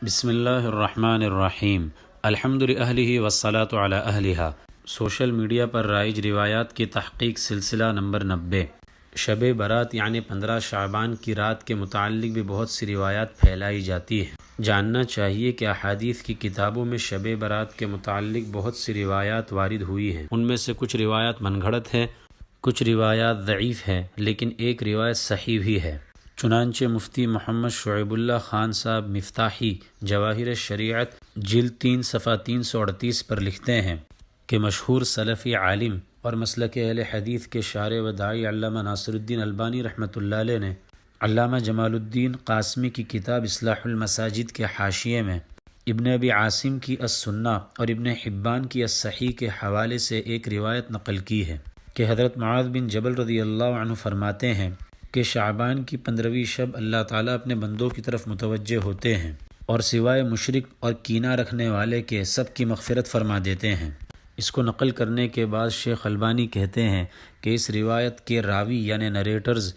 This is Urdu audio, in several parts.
بسم اللہ الرحمن الرحیم الحمد للہ والصلاة علی اہلہا۔ سوشل میڈیا پر رائج روایات کی تحقیق سلسلہ نمبر 90۔ شب برات یعنی 15 شعبان کی رات کے متعلق بھی بہت سی روایات پھیلائی جاتی ہیں۔ جاننا چاہیے کہ احادیث کی کتابوں میں شب برات کے متعلق بہت سی روایات وارد ہوئی ہیں۔ ان میں سے کچھ روایات من گھڑت ہیں، کچھ روایات ضعیف ہیں، لیکن ایک روایت صحیح بھی ہے۔ چنانچہ مفتی محمد شعیب اللہ خان صاحب مفتاحی جواہر شریعت جلد 3 صفحہ 338 پر لکھتے ہیں کہ مشہور سلفی عالم اور مسلک اہل حدیث کے شارح و داعی علامہ ناصر الدین البانی رحمۃ اللہ علیہ نے علامہ جمال الدین قاسمی کی کتاب اصلاح المساجد کے حاشیے میں ابن ابی عاصم کی السنہ اور ابن حبان کی الصحیح کے حوالے سے ایک روایت نقل کی ہے کہ حضرت معاذ بن جبل رضی اللہ عنہ فرماتے ہیں کہ شعبان کی 15ویں شب اللہ تعالیٰ اپنے بندوں کی طرف متوجہ ہوتے ہیں اور سوائے مشرک اور کینہ رکھنے والے کے سب کی مغفرت فرما دیتے ہیں۔ اس کو نقل کرنے کے بعد شیخ البانی کہتے ہیں کہ اس روایت کے راوی یعنی نریٹرز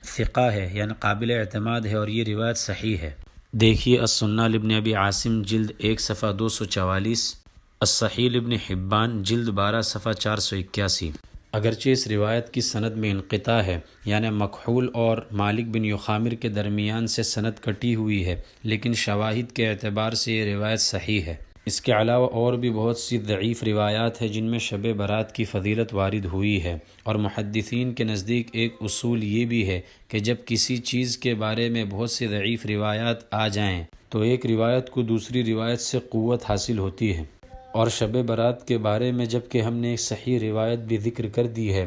ثقہ ہے، یعنی قابل اعتماد ہے، اور یہ روایت صحیح ہے۔ دیکھیے السنہ لابن ابی عاصم جلد 1 صفحہ 244، الصحیح لابن حبان جلد 12 صفحہ 481۔ اگرچہ اس روایت کی سند میں انقطاع ہے، یعنی مکحول اور مالک بن یخامر کے درمیان سے سند کٹی ہوئی ہے، لیکن شواہد کے اعتبار سے یہ روایت صحیح ہے۔ اس کے علاوہ اور بھی بہت سی ضعیف روایات ہیں جن میں شب برات کی فضیلت وارد ہوئی ہے، اور محدثین کے نزدیک ایک اصول یہ بھی ہے کہ جب کسی چیز کے بارے میں بہت سی ضعیف روایات آ جائیں تو ایک روایت کو دوسری روایت سے قوت حاصل ہوتی ہے، اور شب برات کے بارے میں جب کہ ہم نے ایک صحیح روایت بھی ذکر کر دی ہے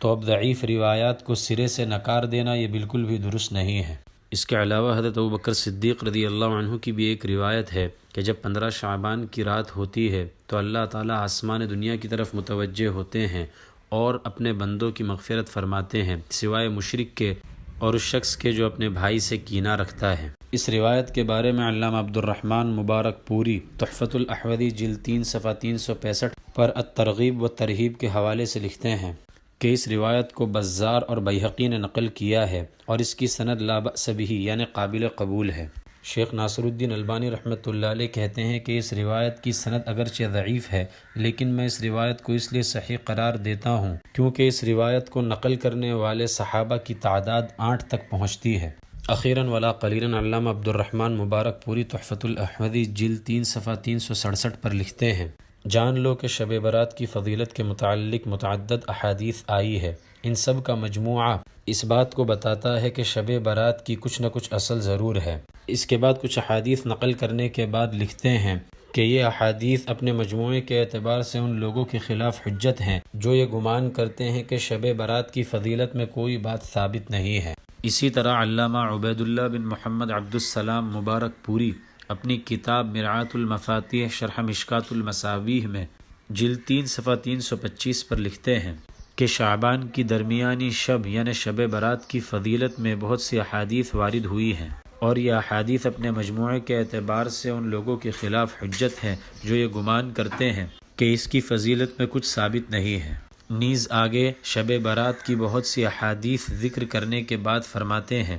تو اب ضعیف روایات کو سرے سے نکار دینا یہ بالکل بھی درست نہیں ہے۔ اس کے علاوہ حضرت ابوبکر صدیق رضی اللہ عنہ کی بھی ایک روایت ہے کہ جب 15 شعبان کی رات ہوتی ہے تو اللہ تعالیٰ آسمان دنیا کی طرف متوجہ ہوتے ہیں اور اپنے بندوں کی مغفرت فرماتے ہیں سوائے مشرک کے اور اس شخص کے جو اپنے بھائی سے کینہ رکھتا ہے۔ اس روایت کے بارے میں علامہ عبد الرحمن مبارک پوری تحفۃ الاحوذی جلد 3 صفحہ 365 پر الترغیب و ترہیب کے حوالے سے لکھتے ہیں کہ اس روایت کو بزار اور بیہقی نے نقل کیا ہے اور اس کی سند لا بأس بہ یعنی قابل قبول ہے۔ شیخ ناصر الدین البانی رحمۃ اللہ علیہ کہتے ہیں کہ اس روایت کی سند اگرچہ ضعیف ہے، لیکن میں اس روایت کو اس لیے صحیح قرار دیتا ہوں کیونکہ اس روایت کو نقل کرنے والے صحابہ کی تعداد 8 تک پہنچتی ہے۔ اخیراً ولا قلیلاً علامہ عبد الرحمن مبارک پوری تحفۃ الاحوذی جلد 3 صفحہ 367 پر لکھتے ہیں جان لو کہ شب برات کی فضیلت کے متعلق متعدد احادیث آئی ہے، ان سب کا مجموعہ اس بات کو بتاتا ہے کہ شب برات کی کچھ نہ کچھ اصل ضرور ہے۔ اس کے بعد کچھ احادیث نقل کرنے کے بعد لکھتے ہیں کہ یہ احادیث اپنے مجموعے کے اعتبار سے ان لوگوں کے خلاف حجت ہیں جو یہ گمان کرتے ہیں کہ شب برات کی فضیلت میں کوئی بات ثابت نہیں ہے۔ اسی طرح علامہ عبید اللہ بن محمد عبد السلام مبارک پوری اپنی کتاب مرآۃ المفاتیح شرح مشکاۃ المصابیح میں جلد 3 صفحہ 325 پر لکھتے ہیں کہ شعبان کی درمیانی شب یعنی شب برات کی فضیلت میں بہت سی احادیث وارد ہوئی ہیں، اور یہ احادیث اپنے مجموعے کے اعتبار سے ان لوگوں کے خلاف حجت ہے جو یہ گمان کرتے ہیں کہ اس کی فضیلت میں کچھ ثابت نہیں ہے۔ نیز آگے شب برات کی بہت سی احادیث ذکر کرنے کے بعد فرماتے ہیں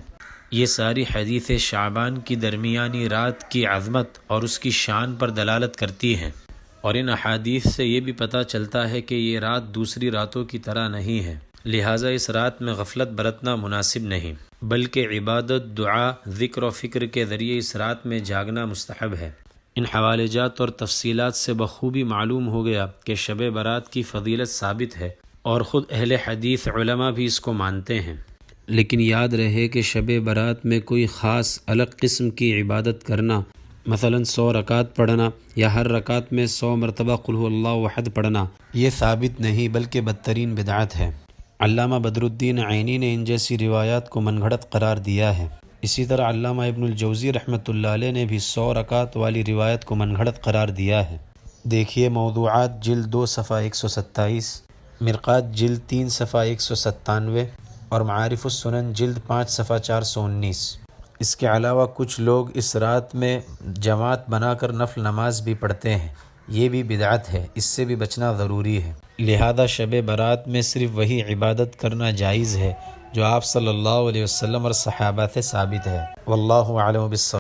یہ ساری حدیثیں شعبان کی درمیانی رات کی عظمت اور اس کی شان پر دلالت کرتی ہیں، اور ان احادیث سے یہ بھی پتہ چلتا ہے کہ یہ رات دوسری راتوں کی طرح نہیں ہے، لہٰذا اس رات میں غفلت برتنا مناسب نہیں، بلکہ عبادت، دعا، ذکر و فکر کے ذریعے اس رات میں جاگنا مستحب ہے۔ ان حوالے جات اور تفصیلات سے بخوبی معلوم ہو گیا کہ شب برات کی فضیلت ثابت ہے اور خود اہل حدیث علماء بھی اس کو مانتے ہیں، لیکن یاد رہے کہ شب برات میں کوئی خاص الگ قسم کی عبادت کرنا، مثلا 100 رکعت پڑھنا یا ہر رکعت میں 100 مرتبہ قل هو اللہ احد پڑھنا، یہ ثابت نہیں بلکہ بدترین بدعت ہے۔ علامہ بدر الدین عینی نے ان جیسی روایات کو من گھڑت قرار دیا ہے۔ اسی طرح علامہ ابن الجوزی رحمۃ اللہ علیہ نے بھی 100 رکعت والی روایت کو من گھڑت قرار دیا ہے۔ دیکھیے موضوعات جلد 2 صفحہ 127، مرقات جلد 3 صفحہ 197 اور معارف السنن جلد 5 صفحہ 419۔ اس کے علاوہ کچھ لوگ اس رات میں جماعت بنا کر نفل نماز بھی پڑھتے ہیں، یہ بھی بدعت ہے، اس سے بھی بچنا ضروری ہے۔ لہذا شب برات میں صرف وہی عبادت کرنا جائز ہے جو آپ صلی اللہ علیہ وسلم اور صحابہ سے ثابت ہے۔ واللہ اعلم بالصواب۔